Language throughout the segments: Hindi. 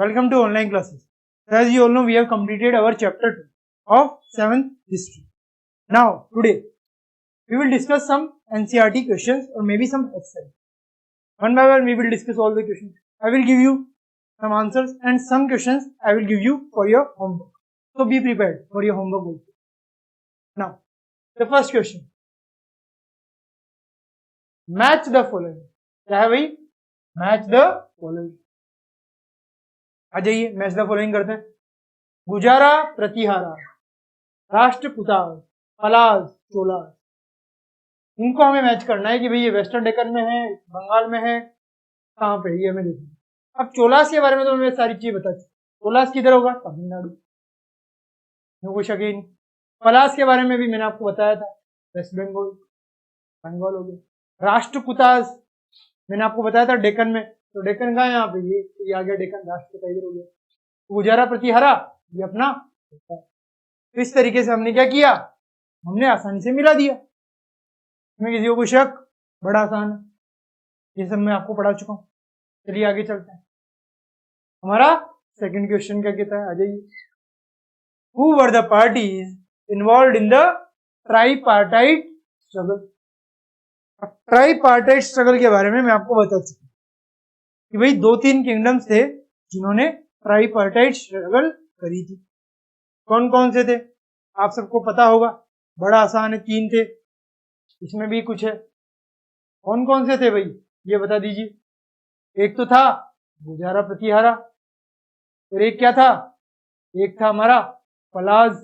Welcome to online classes. As you all know, we have completed our chapter 2 of 7th history. Now, today, we will discuss some NCERT questions or maybe some exercise. One by one, we will discuss all the questions. I will give you some answers and some questions I will give you for your homework. So be prepared for your homework also. Now, the first question. Match the following. क्या है भाई? Match the following. आ जाइए, मैच द फॉलोइंग करते हैं. गुजारा प्रतिहारा, राष्ट्रकुटार, पलाज, चोलास. इनको हमें मैच करना है कि भाई ये वेस्टर्न डेक्कन में है, बंगाल में है, कहाँ पे ये हमें देखना. अब चोलास के बारे में तो हमें सारी चीज बता दी. चोलास किधर होगा? तमिलनाडु. कोई शक ही नहीं. पलास के बारे में भी मैंने आपको बताया था, वेस्ट बंगाल, बंगाल हो गया. राष्ट्रकुटास मैंने आपको बताया था डेक्कन में, तो डेक्कन का यहाँ पे ये आ गया डेक्कन, राष्ट्रकूट इधर हो गया. गुजारा प्रतिहारा ये अपना. तो इस तरीके से हमने क्या किया, हमने आसानी से मिला दिया. इसमें किसी को शक? बड़ा आसान है, ये सब मैं आपको पढ़ा चुका हूँ. चलिए आगे चलते हैं. हमारा सेकंड क्वेश्चन क्या कहता है, आ जाइए. Who were the parties involve in the tripartite struggle. Tripartite struggle के बारे में मैं आपको बता चुका कि भाई 2-3 किंगडम्स थे जिन्होंने ट्राईपार्टाइट स्ट्रगल करी थी. कौन कौन से थे आप सबको पता होगा, बड़ा आसान है, 3 थे. इसमें भी कुछ है. कौन कौन से थे भाई ये बता दीजिए. एक तो था गुजारा प्रतिहारा, और एक क्या था, एक था हमारा पलाज,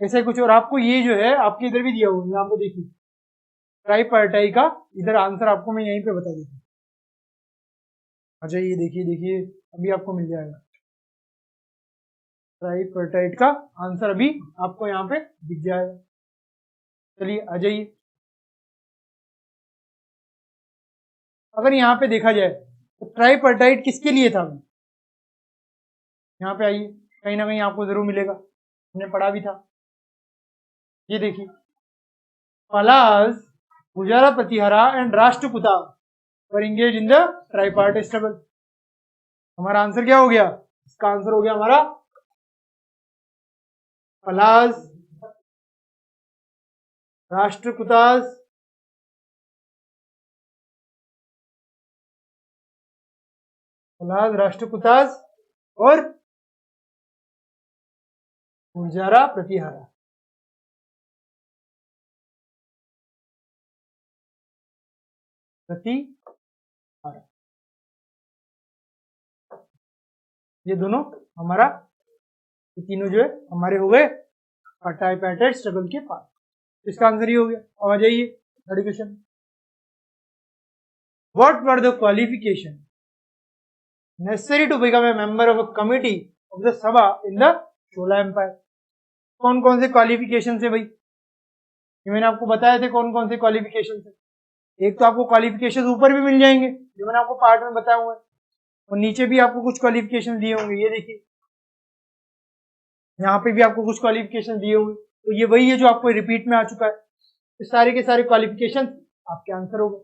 ऐसे कुछ. और आपको ये जो है आपके इधर भी दिया हुआ है, यहाँ पे देखिए ट्राईपार्टाइट का इधर आंसर आपको मैं यहीं पे बता देता हूँ. अच्छा ये देखिए अभी आपको मिल जाएगा. ट्राईपार्टाइट का आंसर अभी आपको यहाँ पे दिख जाएगा. चलिए आ जाइए. अगर यहाँ पे देखा जाए तो ट्राईपार्टाइट किसके लिए था, यहाँ पे आइए, कहीं ना कहीं आपको जरूर मिलेगा, हमने पढ़ा भी था. ये देखिए, पलाज, Gurjara Pratihara and Rashtrakuta were engage in the tripartite struggle. हमारा आंसर क्या हो गया, इसका आंसर हो गया हमारा पलाज, राष्ट्रकूटास, पलाज, राष्ट्रकूटास और गुजारा प्रतिहारा. ये दोनों हमारा, ये तीनों जो है हमारे हो गए ट्राईपार्टाइट स्ट्रगल के पार्ट. इसका आंसर ही हो गया. अब आ जाइए third question. What were the qualification necessary to become a member of a committee of the sabha in the Chola empire. कौन कौन से क्वालिफिकेशन है भाई, ये मैंने आपको बताया थे कौन कौन से क्वालिफिकेशन है. एक तो आपको क्वालिफिकेशन ऊपर भी मिल जाएंगे जो मैंने आपको पार्ट में बताया हुआ है, और नीचे भी आपको कुछ क्वालिफिकेशन दिए होंगे. ये देखिए यहाँ पे भी आपको कुछ क्वालिफिकेशन दिए होंगे. तो ये वही है जो आपको रिपीट में आ चुका है. तो सारे के सारे क्वालिफिकेशन आपके आंसर होगा.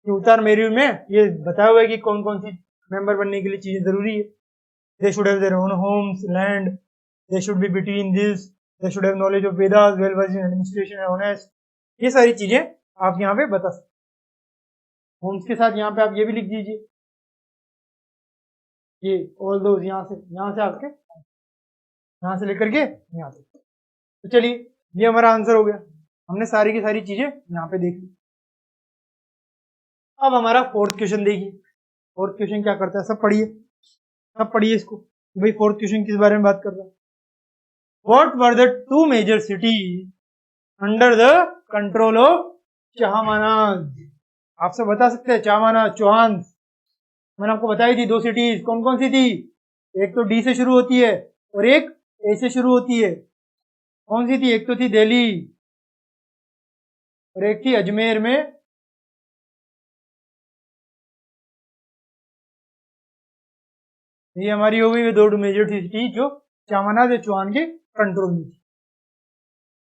उत्तर मेरी में ये बताया हुआ है कि कौन कौन सी मेंबर बनने के लिए चीजें जरूरी है. They should have their own homes, land, they should be between this, they should have knowledge of Vedas, well versed in administration and honest. ये सारी चीजें आप यहाँ पे बता सकते. होम्स के साथ यहाँ पे आप ये भी लिख दीजिए, ये ऑल दोज, यहाँ से आपके यहाँ से लेकर के यहाँ से. तो चलिए ये हमारा आंसर हो गया. हमने सारी की सारी चीजें यहाँ पे देख ली. अब हमारा फोर्थ क्वेश्चन देखिए. फोर्थ क्वेश्चन क्या करता है, सब पढ़िए इसको. भाई फोर्थ क्वेश्चन किस बारे में बात कर रहा है. What were the 2 major cities under the control of Chahamanas. आप सब बता सकते हैं. चाहमानाज, चौहान, मैंने आपको बताई थी 2 सिटीज. कौन कौन सी थी, एक तो डी से शुरू होती है और एक ए से शुरू होती है. कौन सी थी, एक तो थी दिल्ली और एक थी अजमेर में. ये हमारी हो गई 2 मेजर सिटी जो चाहमानाज या चौहान के कंट्रोल में थी.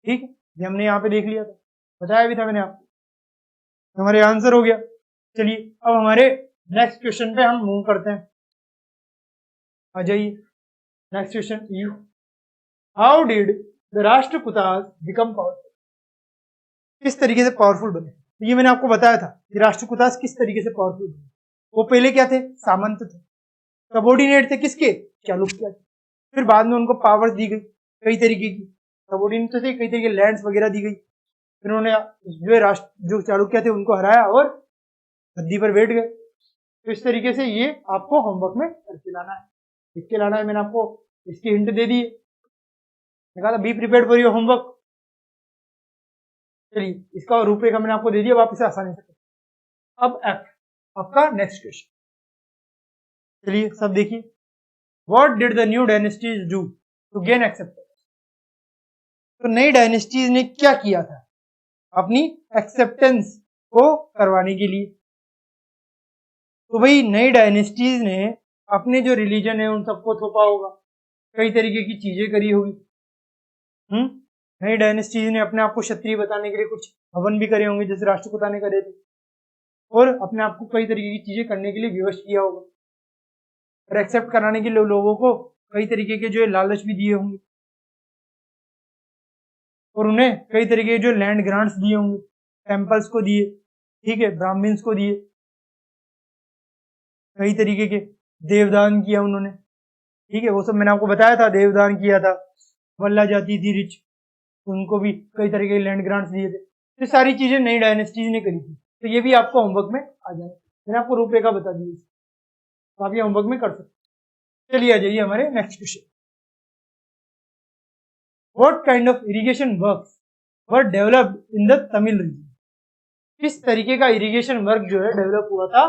ठीक है, ये हमने यहाँ पे देख लिया था, बताया भी था मैंने आपको. हमारे आंसर हो गया. चलिए अब हमारे नेक्स्ट क्वेश्चन पे हम मूव करते हैं. आ जाइए next question E, how did the Rashtrakutas become powerful? किस तरीके से पावरफुल बने? तो ये मैंने आपको बताया था कि राष्ट्रकूटास किस तरीके से पावरफुल बने। वो पहले क्या थे? सामंत थे, सबॉर्डिनेट थे किसके? चालुक्य। फिर बाद में उनको पावर दी गई कई तरीके की, सबॉर्डिनेट तो थे, कई तरीके लैंड्स वगैरह दी गई। फिर उन्होंने जो राष्ट्र जो चालुक्य थे उनको हराया और गद्दी पर बैठ गए। तो इस तरीके से ये आपको होमवर्क में करके लाना है, लिख के लाना है। मैंने आपको इसकी हिंट दे दी, कहा था be prepared for your homework. चलिए इसका रूपरेखा मैंने आपको दे दिया, आप इसे आसानी से करें। अब एफ आपका नेक्स्ट क्वेश्चन, चलिए सब देखिए, what did the new dynasties do to gain acceptance? तो नई डायनेस्टीज ने क्या किया था अपनी एक्सेप्टेंस को करवाने के लिए? तो भाई नई डायनेस्टीज ने अपने जो रिलीजन है उन सबको थोपा होगा, कई तरीके की चीजें करी होगी। नई डायनेस्टीज ने अपने आप को क्षत्रिय बताने के लिए कुछ हवन भी करे होंगे, जैसे राष्ट्रकूटा ने करे थे, और अपने आप को कई तरीके की चीजें करने के लिए विवश किया होगा, और एक्सेप्ट कराने के लिए लोगों को कई तरीके के जो लालच भी दिए होंगे, और उन्हें कई तरीके के जो लैंड ग्रांट्स दिए होंगे, टेम्पल्स को दिए, ठीक है, ब्राह्मण्स को दिए, कई तरीके के देवदान किया उन्होंने, ठीक है, वो सब मैंने आपको बताया था, देवदान किया था। वल्ला जाति थी रिच, उनको भी कई तरीके के लैंड ग्रांट्स दिए थे। तो सारी चीजें नई डायनेस्टीज ने करी थी, तो ये भी आपको होमवर्क में आ जाए। मैंने आपको रूपरेखा बता दी, तो आप ये होमवर्क में कर सकते। चलिए आ जाइए हमारे next question, what kind of irrigation works were developed in the Tamil region? किस तरीके का इरिगेशन वर्क जो है डेवलप हुआ था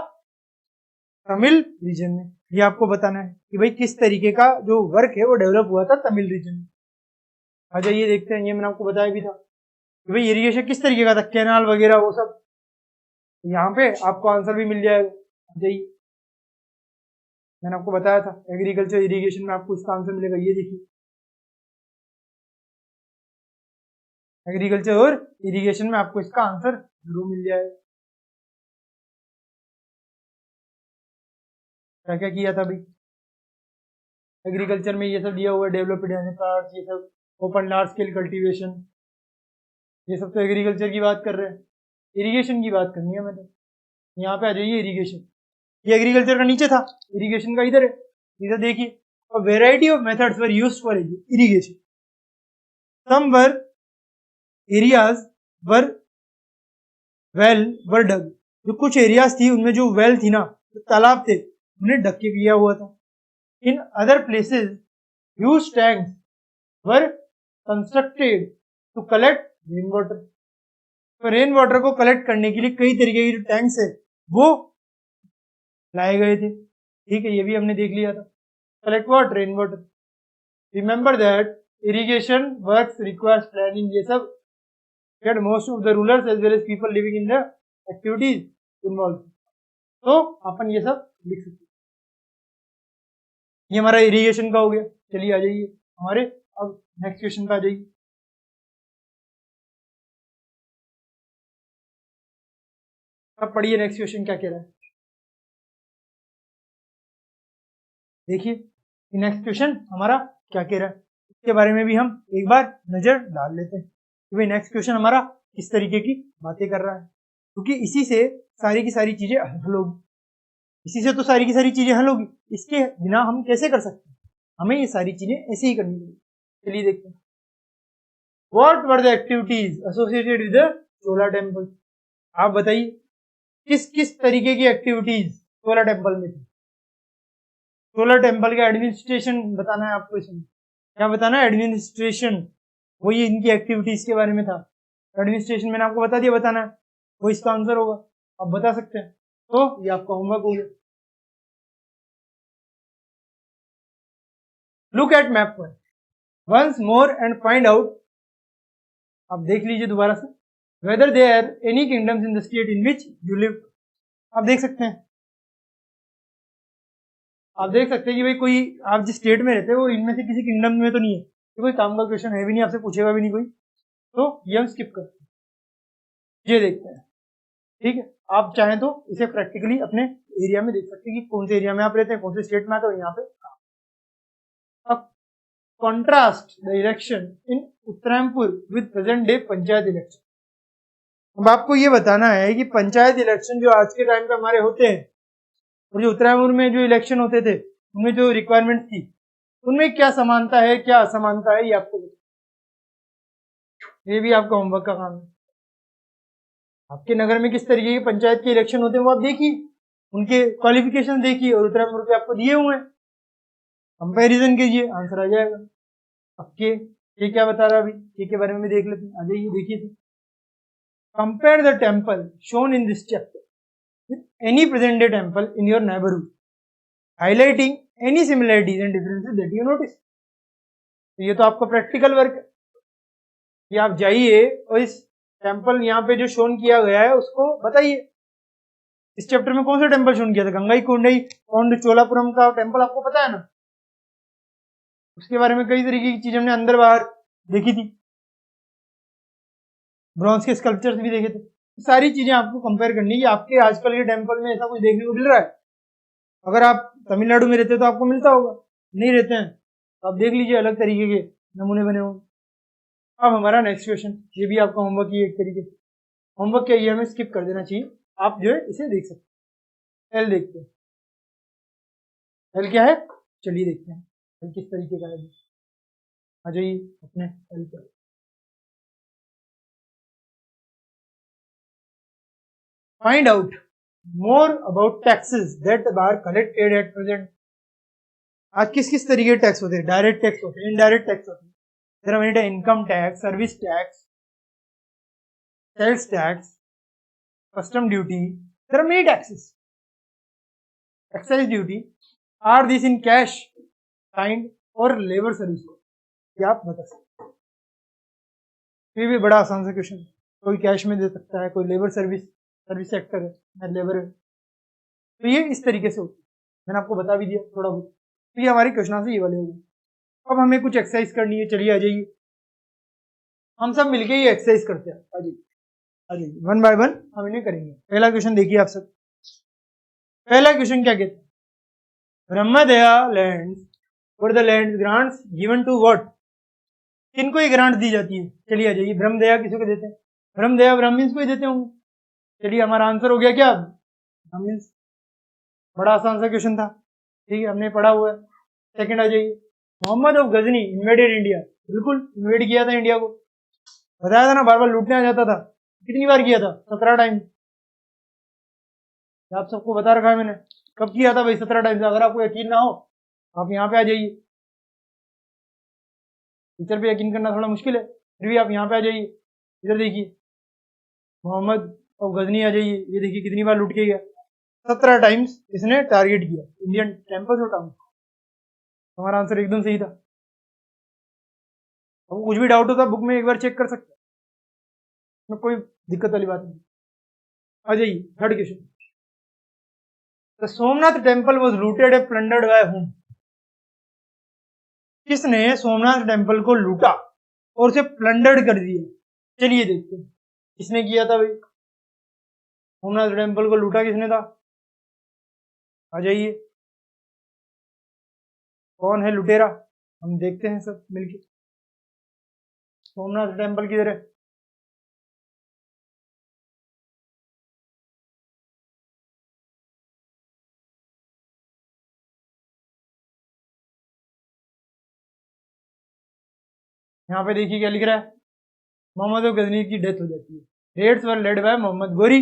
तमिल रीजन में? ये आपको बताना है कि भाई किस तरीके का जो वर्क है वो डेवलप हुआ था तमिल रीजन में। आ जाइए देखते हैं, ये मैंने आपको बताया भी था कि भाई इरिगेशन किस तरीके का था, कैनाल वगैरह वो सब। यहाँ पे आपको आंसर भी मिल जाएगा। जाइए, मैंने आपको बताया था एग्रीकल्चर इरिगेशन में आपको इसका आंसर मिलेगा, ये देखिए एग्रीकल्चर और इरिगेशन में आपको इसका आंसर जरूर मिल जाएगा। क्या क्या किया था भाई एग्रीकल्चर में? ये सब दिया हुआ है, डेवलप्ड पार्ट्स, ये सब ओपन लार्ज स्केल कल्टीवेशन, ये सब तो एग्रीकल्चर की बात कर रहे हैं। इरिगेशन की बात करनी है मैंने। यहाँ पे आ जाइए इरिगेशन, ये एग्रीकल्चर का नीचे था, इरिगेशन का इधर है। इधर देखिए, a variety of methods were used for irrigation. Some were areas were were dug. जो कुछ एरियाज थी उनमें जो वेल थी ना, जो तालाब थे, उन्हें ढक के किया हुआ था। In other places huge tanks were constructed to collect rain water. तो रेन वाटर को कलेक्ट करने के लिए कई तरीके के जो टैंक्स है वो लाए गए थे, ठीक है, ये भी हमने देख लिया था। Collect what? Rain water. Remember that irrigation works requires planning, ये सब get most of the rulers as well as people living in the activities involved। तो अपन ये सब लिख सकते हैं। ये हमारा इरिगेशन का हो गया। चलिए आ जाइए हमारे अब नेक्स्ट क्वेश्चन पे आ जाइए। अब पढ़िए नेक्स्ट क्वेश्चन क्या कह रहा है, देखिए नेक्स्ट क्वेश्चन हमारा क्या कह रहा है, इसके बारे में भी हम एक बार नजर डाल लेते हैं कि भाई नेक्स्ट क्वेश्चन हमारा किस तरीके की बातें कर रहा है, क्योंकि इसी से सारी की सारी चीजें हल होगी, इसी से तो सारी की सारी चीजें हल होगी। इसके बिना हम कैसे कर सकते हैं? हमें ये सारी चीजें ऐसे ही करनी होगी। चलिए देखते हैं, what were the activities associated with the solar temple? आप बताइए किस किस तरीके की एक्टिविटीज सोलर टेम्पल में थी? सोलर टेम्पल का एडमिनिस्ट्रेशन बताना है आपको, इसमें क्या बताना है? एडमिनिस्ट्रेशन, वही इनकी एक्टिविटीज के बारे में था। एडमिनिस्ट्रेशन मैंने आपको बता दिया, बताना है, वो इसका आंसर होगा, आप बता सकते हैं। तो ये आपका होमवर्क हो गया। लुक एट मैप पर once more and find out, आप देख लीजिए दोबारा से, whether there are any kingdoms in the state in which you live. आप देख सकते हैं, आप देख सकते हैं कि भाई कोई आप जिस स्टेट में रहते हैं वो इनमें से किसी किंगडम में तो नहीं है। तो कोई काम का क्वेश्चन है भी नहीं, आपसे पूछेगा भी नहीं कोई, तो ये हम स्किप करते हैं। ये देखते हैं, ठीक है, आप चाहें तो इसे प्रैक्टिकली अपने एरिया में देख सकते हैं कि कौन से एरिया में आप रहते हैं, कौन से स्टेट में आते हो यहाँ पे। Contrast the election in Uttarayanpur with present day panchayat election. अब आपको ये बताना है कि पंचायत इलेक्शन जो आज के टाइम पे हमारे होते हैं और जो उत्तरायणपुर में जो इलेक्शन होते थे उनमें जो रिक्वायरमेंट थी उनमें क्या समानता है क्या असमानता है, ये आपको ये भी आपका होमवर्क का काम है। आपके नगर में किस तरीके के पंचायत के इलेक्शन होते हैं वो आप देखिए, उनके क्वालिफिकेशन देखिए और उत्तरायणपुर के आपको दिए हुए हैं, कंपैरिजन कीजिए, आंसर आ जाएगा। अब ये क्या बता रहा है अभी, के बारे में भी देख लेते हैं। आ जाइए देखिए, compare the temple shown in this chapter with any present day temple in your neighbourhood highlighting any similarities and differences that you notice. तो ये तो आपका प्रैक्टिकल वर्क है कि आप जाइए और इस टेम्पल यहाँ पे जो शोन किया गया है उसको बताइए। इस चैप्टर में कौन सा टेम्पल शोन किया था, गंगाई कोंडई कोंड चोलापुरम का टेम्पल आपको पता है ना, उसके बारे में कई तरीके की चीज हमने अंदर बाहर देखी थी, ब्रॉन्ज के स्कल्पचर्स भी देखे थे। सारी चीजें आपको कंपेयर करनी है कि आपके आजकल के टेम्पल में ऐसा कुछ देखने को मिल रहा है। अगर आप तमिलनाडु में रहते तो आपको मिलता होगा, नहीं रहते हैं तो आप देख लीजिए अलग तरीके के नमूने बने होंगे। अब हमारा नेक्स्ट क्वेश्चन, ये भी आपका होमवर्क ही एक तरीके से होमवर्क क्या, ये हमें स्किप कर देना चाहिए, आप जो है इसे देख सकते हैं। एल देखते हैं, एल क्या है, चलिए देखते हैं एल किस तरीके का है। आ जाइए अपने एल पर। Find out more about taxes that are collected at present. आज किस किस तरीके के टैक्स होते हैं, डायरेक्ट टैक्स होते हैं, इनडायरेक्ट टैक्स होते हैं। There are many income tax, service tax, sales tax, custom duty. There are many taxes. Excise duty. Are these in cash, kind or labor service? क्या आप बता सकते हैं? ये भी बड़ा आसान सा क्वेश्चन, कोई कैश में दे सकता है, कोई लेबर सर्विस सेक्टर है या लेबर है, तो ये इस तरीके से होती है। मैंने आपको बता भी दिया थोड़ा बहुत, तो ये हमारे क्वेश्चन से ये वाले हो गए। अब हमें कुछ एक्सरसाइज करनी है, चलिए आ जाइए हम सब मिलके ये एक्सरसाइज करते हैं। आ जाइए वन बाय वन हम इन्हें करेंगे। पहला क्वेश्चन देखिए आप सब, पहला क्वेश्चन क्या कहते हैं, Brahmadeya land for the land grants given to what, किनको ये ग्रांट दी जाती है। चलिए आ जाइए, ब्रह्मदया किसी को देते हैं, ब्रह्मदया ब्राह्मण्स को ही देते होंगे। चलिए हमारा आंसर हो गया क्या, ब्राह्मण्स। बड़ा आसान सा क्वेश्चन था, ठीक है हमने पढ़ा हुआ है। सेकंड आ जाइए, Mohammad of Ghazni invaded India, बिल्कुल इन्वेड किया था इंडिया को, बताया था ना, बार बार लूटने आ जाता था। कितनी बार किया था, 17 टाइम। आप सबको बता रखा है मैंने कब किया था भाई, 17 टाइम से। अगर आपको यकीन ना हो आप यहाँ पे आ जाइए, टीचर पे यकीन करना थोड़ा मुश्किल है, फिर भी आप यहाँ पे आ जाइए। इधर देखिए मोहम्मद ऑफ गजनी आ जाइए, ये देखिए कितनी बार लूट के गया, 17 टाइम्स इसने टारगेट किया इंडियन टेम्पल्स और टाउन। हमारा आंसर एकदम सही था। आपको कुछ भी डाउट होता बुक में एक बार चेक कर सकते हैं, कोई दिक्कत वाली बात नहीं। आ जाइए third question, the Somnath temple was looted and plundered by whom. किसने सोमनाथ टेम्पल को लूटा और उसे प्लंडर्ड कर दिया। चलिए देखते हैं किसने किया था भाई, सोमनाथ टेम्पल को लूटा किसने था। आ जाइए कौन है लुटेरा, हम देखते हैं सब मिलके। सोमनाथ टेम्पल किधर है, यहाँ पे देखिए क्या लिख रहा है, मोहम्मद गजनी की डेथ हो जाती है। Raids were led by Mohammad Ghori,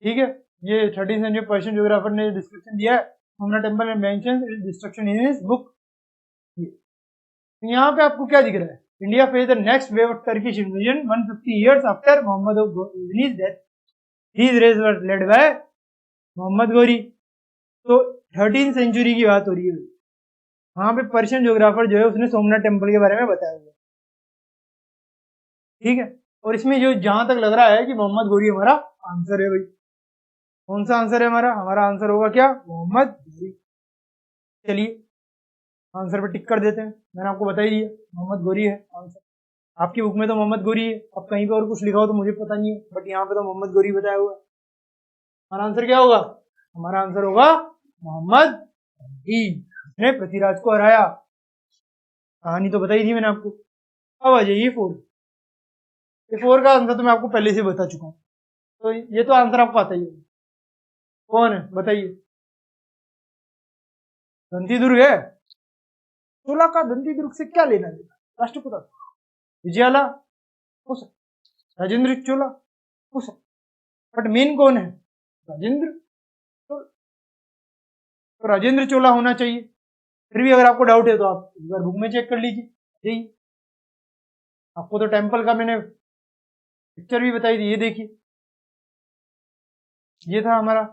ठीक है। ये 13th सेंचुरी पर्शियन ज्योग्राफर ने डिस्क्रिप्शन दिया है, Somnath temple and mentions its destruction in his book. यहाँ पे आपको क्या दिख रहा है, India face the next wave of Turkish invasion 150 years after Mohammad Ghazni's death, these raids were led by Mohammad Ghori. तो 13th सेंचुरी की बात हो रही है, वहां पे पर्शियन ज्योग्राफर जो है उसने सोमनाथ टेम्पल के बारे में बताया हुआ, ठीक है। और इसमें जो जहां तक लग रहा है कि मोहम्मद गोरी हमारा आंसर है भाई। कौन सा आंसर है हमारा आंसर होगा क्या, मोहम्मद गोरी। चलिए आंसर पे टिक कर देते हैं, मैंने आपको बता ही दिया मोहम्मद गोरी है आंसर। आपकी बुक में तो मोहम्मद गोरी है, अब कहीं पे और कुछ लिखा हो तो मुझे पता नहीं है, बट यहाँ पे तो मोहम्मद गोरी बताया हुआ है। हमारा आंसर क्या होगा, हमारा आंसर होगा मोहम्मद गोरी। ने पृथ्वीराज को हराया। कहानी तो बताई थी मैंने आपको। अब आ जाइए 4। ये 4 का आंसर तो मैं आपको पहले से बता चुका हूं, तो ये तो आंसर आपको आता ही है। कौन है बताइए? दंती दुर्ग है। चोला का दंती दुर्ग से क्या लेना देना? राष्ट्रपिता विजयाला हो सकता, राजेंद्र चोला हो सकता, बट मेन कौन है? राजेंद्र चोला। तो राजेंद्र चोला होना चाहिए। फिर भी अगर आपको डाउट है तो आप एक बार बुक में चेक कर लीजिए। यही आपको तो टेम्पल का मैंने पिक्चर भी बताई थी, ये देखिए, ये था हमारा।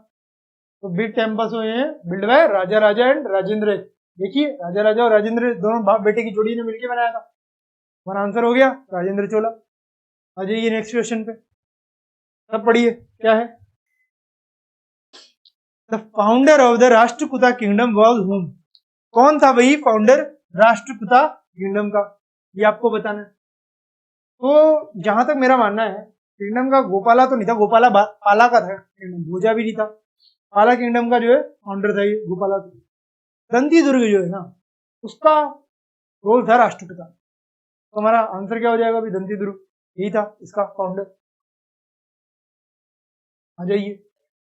तो बिग टेम्पल्स हुए हैं build by Raja Raja and Rajendra. देखिए राजा राजा और राजेंद्र दोनों बाप बेटे की जोड़ी ने मिलकर बनाया था। हमारा आंसर हो गया राजेंद्र चोला। आ जाइए नेक्स्ट क्वेश्चन पे, सब पढ़िए क्या है। The founder of the Rashtrakuta kingdom was हुम? कौन था वही फाउंडर राष्ट्रकूटा किंगडम का, ये आपको बताना है। तो जहां तक मेरा मानना है, किंगडम का गोपाला तो नहीं था, गोपाला पाला का था किंगडम, भोजा भी नहीं था। पाला किंगडम का जो है फाउंडर था ये गोपाला। दंती दुर्ग जो है ना, उसका रोल था राष्ट्रपिता। तो हमारा आंसर क्या हो जाएगा अभी? दंती दुर्ग यही था इसका फाउंडर। आ जाइए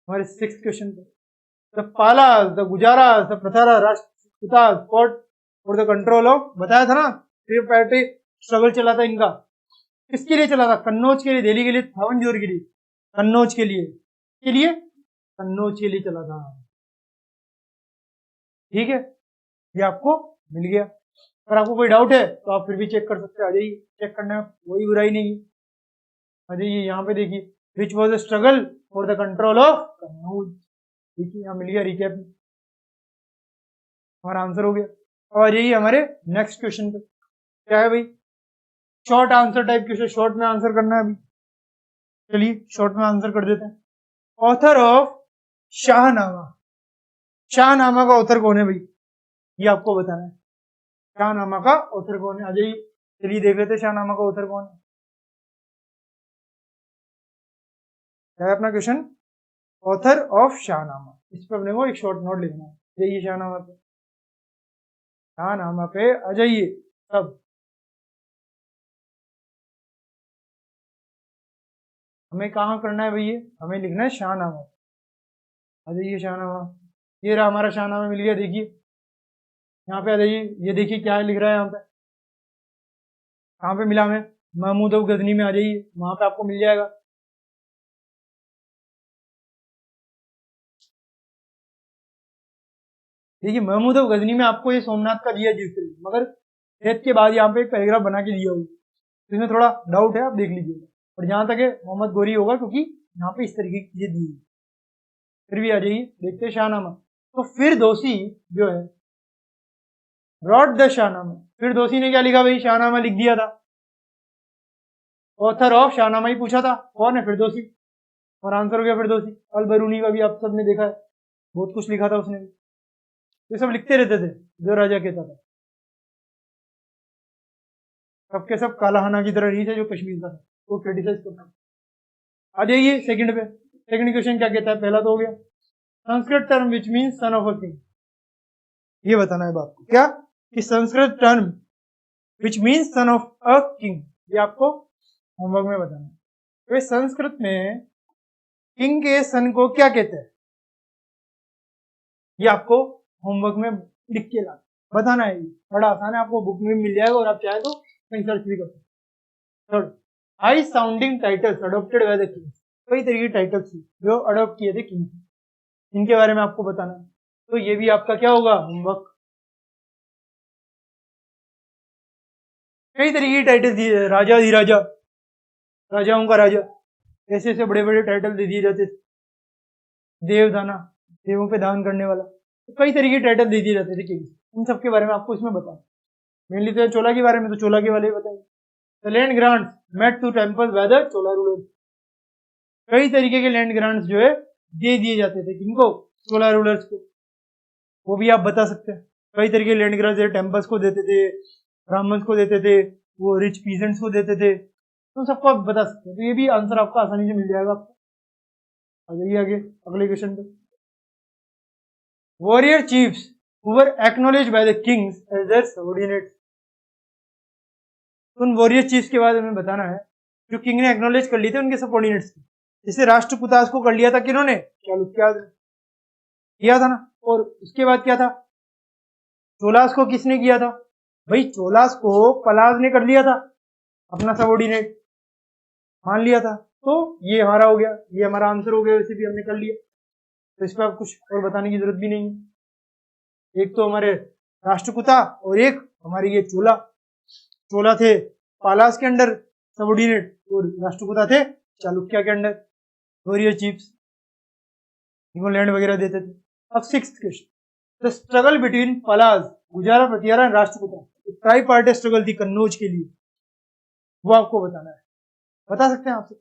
हमारे 6th क्वेश्चन पे। द पालास, द गुजारास, द प्रथारा राष्ट्रपिता fought for the control of, बताया था ना, ट्रिपार्टी स्ट्रगल चला था इनका। किसके लिए चला था? कन्नौज के लिए, दिल्ली के लिए, थावनजोर के लिए, कन्नौज के लिए, कन्नौज के लिए चला था। ठीक है, ये आपको मिल गया। अगर आपको कोई डाउट है तो आप फिर भी चेक कर सकते हैं, आ जाइए, चेक करने में कोई बुराई नहीं है। आ जाइए यहाँ पे देखिए, which was the struggle for the control of Kannauj. देखिए यहाँ मिल गया रिकैप में, हमारा आंसर हो गया। अब आ जाइए हमारे नेक्स्ट क्वेश्चन पे, क्या है भाई? Short answer type question, short में आंसर करना है अभी। चलिए शॉर्ट में आंसर कर देते हैं। ऑथर ऑफ शाहनामा, शाहनामा का ऑथर कौन है भाई? ये आपको बताना है। शाहनामा का ऑथर कौन है? आ जाइए, चलिए देख लेते हैं शाहनामा का ऑथर कौन है। क्या है अपना क्वेश्चन? Author of Shahnameh. इस पर अपने को एक शॉर्ट नोट लिखना है। जाइए शाहनामा पे, शाहनामा पे आ जाइए सब। हमें कहाँ करना है भैया? हमें लिखना है शाहनामा। आ जाइए शाहनामा, ये रहा हमारा शाहनामा, मिल गया। देखिए यहाँ पे आ जाइए, ये देखिए क्या लिख रहा है यहाँ पे। कहाँ पे मिला हमें? महमूद ऑफ गजनी में आ जाइए, वहां पे आपको मिल जाएगा। देखिए महमूद ऑफ गजनी में आपको ये सोमनाथ का दिया जिक्र, मगर डेथ के बाद यहाँ पे एक पैराग्राफ बना के दिया हुआ, तो इसमें थोड़ा डाउट है, आप देख लीजिएगा। और जहां तक है मोहम्मद गोरी होगा, क्योंकि यहाँ पे इस तरीके की चीजें दी है। फिर भी आ जाइए, देखते हैं शाहनामा। तो फिर दोषी जो है रॉट द शाहनामा, फिर दोषी ने क्या लिखा भाई? शाहनामा लिख दिया था। ऑथर ऑफ शाहनामा ही पूछा था, कौन है? फिरदौसी। और आंसर हो गया फिरदौसी। अल बरूनी का भी आप सबने देखा है, बहुत कुछ लिखा था उसने भी। ये सब लिखते रहते थे जो राजा कहता था। सबके सब कालाहाना की तरह नहीं थे जो कश्मीर का था, वो क्रिटिसाइज करता था। आ जाइए सेकंड पे। सेकंड क्वेश्चन क्या कहता है? पहला तो हो गया Sanskrit term which mean son of a king, ये बताना है आपको। क्या? कि Sanskrit term which mean son of a king, ये आपको होमवर्क में बताना है। तो संस्कृत में किंग के सन को क्या कहते हैं, ये आपको होमवर्क में लिख के ला बताना है। बड़ा आसान है, आपको बुक में मिल जाएगा और आप चाहे तो कहीं सर्च भी कर सकते। Third, high sounding titles adopted by the king, कई तरह के टाइटल्स जो अडोप्ट किए थे किंग, इनके बारे में आपको बताना है। तो ये भी आपका क्या होगा? होमवर्क। कई तरीके के टाइटल दिए, राजा अधिराजा, राजाओं का राजा, ऐसे ऐसे बड़े बड़े टाइटल दे दिए जाते। देवदाना, देवों पे दान करने वाला, तो कई तरीके के टाइटल दे दिए जाते थे किंग। इन सब के बारे में आपको इसमें बताना। मेनली तो चोला के बारे में, तो चोला के वाले बताएंगे। The land grants made to temples by the Chola rulers, कई तरीके के लैंड ग्रांट्स जो है दे दिए जाते थे किनको? चोला रूलर्स को। वो भी आप बता सकते हैं। कई तरीके के लैंड ग्रांट्स टेम्पल्स को देते थे, ब्राह्मण्स को देते थे, वो रिच पीजेंट्स को देते थे, तो सबको आप बता सकते हैं। तो ये भी आंसर आपको आसानी से मिल जाएगा आपको। आ जाइए आगे अगले क्वेश्चन पे। Warrior chiefs who were acknowledged by the kings as their subordinates. उन वॉरियर चीफ्स के बारे में बताना है जो किंग ने एक्नॉलेज कर लिए थे उनके सबऑर्डिनेट्स को। जैसे राष्ट्रपुतास को कर लिया था किन्होंने, चालुक्य किया था ना। और उसके बाद क्या था, चोलास को किसने किया था, भाई चोलास को पलाज ने कर लिया था, अपना सबऑर्डिनेट मान लिया था। तो ये हमारा हो गया, ये हमारा आंसर हो गया, वैसे भी हमने कर लिया, तो इस पर आप कुछ और बताने की जरूरत भी नहीं है। एक तो हमारे राष्ट्रकुता और एक हमारी ये चोला। चोला थे पालास के अंडर सबऑर्डिनेट और राष्ट्रकुता थे चालुक्य के अंडर वॉरियर चीफ्स, इनको लैंड वगैरह देते थे। अब 6th question, the struggle between Palas, Gurjara, Pratihara and Rashtrakuta, tripartite struggle थी कन्नौज के लिए, वो आपको बताना है। बता सकते हैं आपसे,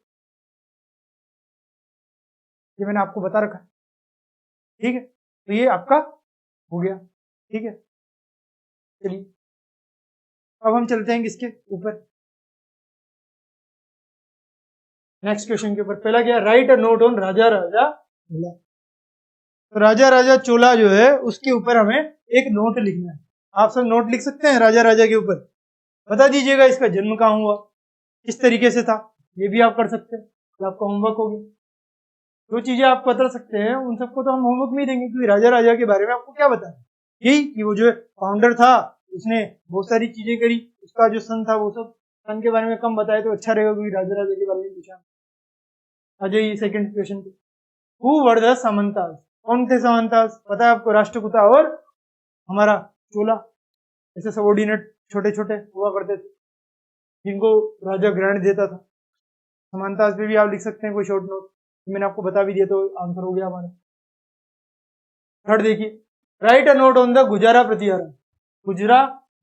ये मैंने आपको बता रखा है, ठीक है। तो ये आपका हो गया, ठीक है। चलिए अब हम चलते हैं किसके ऊपर, नेक्स्ट क्वेश्चन के ऊपर। पहला क्या, राइट अ नोट ऑन राजा राजा चोला। तो राजा राजा चोला जो है उसके ऊपर हमें एक नोट लिखना है। आप सब नोट लिख सकते हैं राजा राजा के ऊपर, बता दीजिएगा इसका जन्म कहाँ हुआ, किस तरीके से था, ये भी आप कर सकते हैं, तो आपका होमवर्क हो गया। जो चीजें आप बता सकते हैं उन सबको तो हम होमवर्क में ही देंगे, क्योंकि राजा राजा के बारे में आपको क्या बताना है, यही कि वो जो फाउंडर था उसने बहुत सारी चीजें करी, उसका जो सन था वो सब, सन के बारे में कम बताए तो अच्छा रहेगा, क्योंकि राजा राजा के बारे में पूछा। आ जाइए सेकंड क्वेश्चन पे, हु वर द सामंताज, कौन थे सामंताज, पता है आपको, राष्ट्रकुता और हमारा चोला, ऐसे सबऑर्डिनेट छोटे छोटे हुआ करते थे जिनको राजा ग्रैंड देता था। सामंताज पे भी आप लिख सकते हैं कोई शॉर्ट नोट, मैंने आपको बता भी दिया तो आंसर हो गया हमारा। थर्ड देखिए, right a note on the गुजारा प्रतिहारा,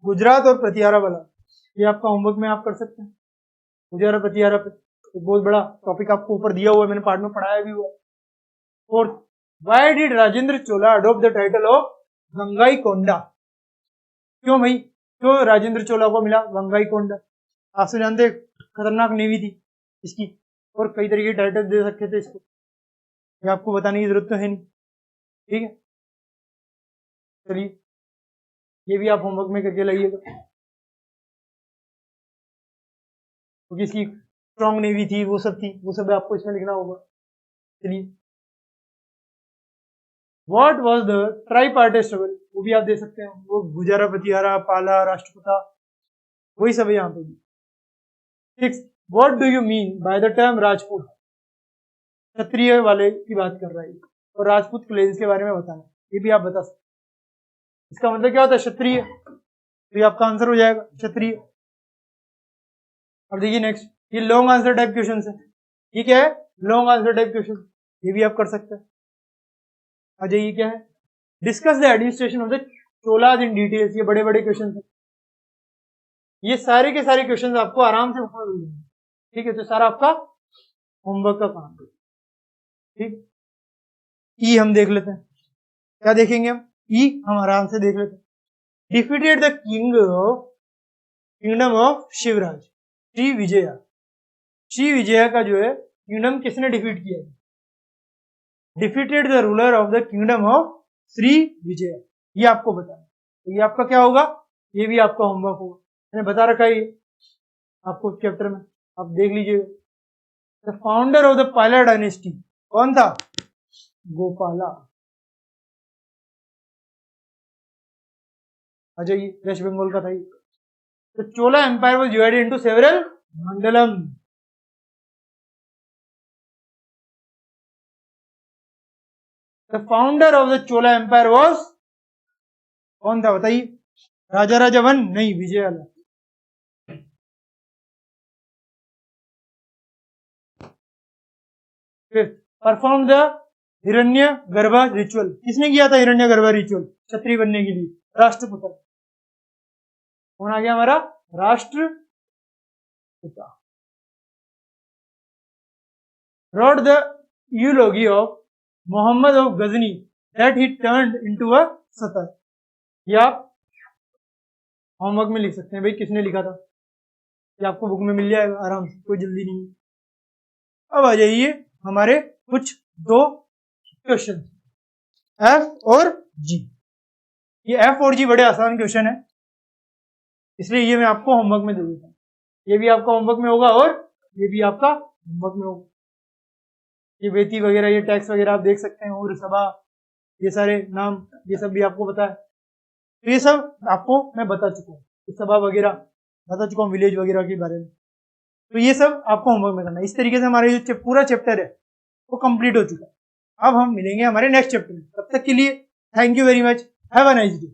गुजरात और प्रतिहारा वाला, ये आपका होमवर्क में आप कर सकते हैं। गुजारा प्रतिहारा पे तो बहुत बड़ा टॉपिक आपको ऊपर दिया हुआ है, मैंने पार्ट में पढ़ाया भी हुआ। Fourth, why did Rajendra Chola adopt the title of Gangaikonda, क्यों भाई, क्यों राजेंद्र चोला को मिला गंगाईकोंडा। आप सब जानते खतरनाक नेवी थी इसकी, और कई तरीके के टाइटल दे सकते थे इसको, ये आपको बताने की जरूरत तो है नहीं, ठीक है। चलिए ये भी आप होमवर्क में करके लाइएगा, क्योंकि इसकी स्ट्रॉन्ग नेवी थी, वो सब थी, वो सब आपको इसमें लिखना होगा। चलिए, व्हाट वाज द ट्राईपार्टी स्ट्रगल, वो भी आप दे सकते हैं, वो गुजारा, प्रतिहारा, पाला, राष्ट्रकुता, वही सब है यहाँ पे भी। 6, what do you mean by the term Rajput, Kshatriya वाले की बात कर रहा है, और राजपूत क्लेंस के बारे में बताना, ये भी आप बता सकते, इसका मतलब क्या होता है, क्षत्रिय, तो ये आपका आंसर हो जाएगा क्षत्रिय। अब देखिए नेक्स्ट, ये लॉन्ग आंसर टाइप क्वेश्चन है, ये क्या है, लॉन्ग आंसर टाइप क्वेश्चन, ये भी आप कर सकते हैं। आ जाइए क्या है, discuss the administration of the Cholas in details, ये बड़े बड़े क्वेश्चन है, ये सारे के सारे क्वेश्चन आपको आराम से ऊपर मिल जाएंगे, ठीक है। तो सारा आपका होमवर्क का काम है, ठीक। ई हम देख लेते हैं, क्या देखेंगे हम, ई हम आराम से देख लेते हैं। Defeated the kingdom of Shivraj, Shri Vijaya, Shri Vijaya का जो है किंगडम किसने डिफीट किया, defeated the ruler of the kingdom of Shri Vijay, ये आपको बताना, तो ये आपका क्या होगा, ये भी आपका होमवर्क होगा, मैंने बता रखा है ये आपको चैप्टर में, आप देख लीजिएगा। द फाउंडर ऑफ द पाला डायनेस्टी कौन था, गोपाला। आ जाइए, वेस्ट बंगाल का था ये। तो Chola empire was divided into several mandalam, the founder of the Chola empire was कौन था बताइए, राजा राजा 1 नहीं, विजय वाला। परफॉर्म द हिरण्य गर्भा रिचुअल, किसने किया था हिरण्य गर्भा रिचुअल क्षत्रिय बनने के लिए, राष्ट्रपुता, कौन आ गया हमारा, राष्ट्रपुता। wrote the eulogy of Muhammad of Ghazni that he turned into a satar, ये आप होमवर्क में लिख सकते हैं, भाई किसने लिखा था, ये आपको बुक में मिल जाएगा आराम से, कोई जल्दी नहीं है। अब आ जाइए हमारे कुछ 2 क्वेश्चन, एफ और जी, ये F और G बड़े आसान क्वेश्चन है, इसलिए ये मैं आपको होमवर्क में दे देता हूँ। ये भी आपका होमवर्क में होगा और ये भी आपका होमवर्क में होगा। ये वेती वगैरह, ये टैक्स वगैरह आप देख सकते हैं, और सभा, ये सारे नाम, ये सब भी आपको पता है। तो ये सब आपको मैं बता चुका हूँ, सभा वगैरह बता चुका हूँ, विलेज वगैरह के बारे में। तो ये सब आपको होमवर्क में करना है। इस तरीके से हमारा जो पूरा चैप्टर है वो कंप्लीट हो चुका है। अब हम मिलेंगे हमारे नेक्स्ट चैप्टर में। तब तक के लिए thank you very much, have a nice day.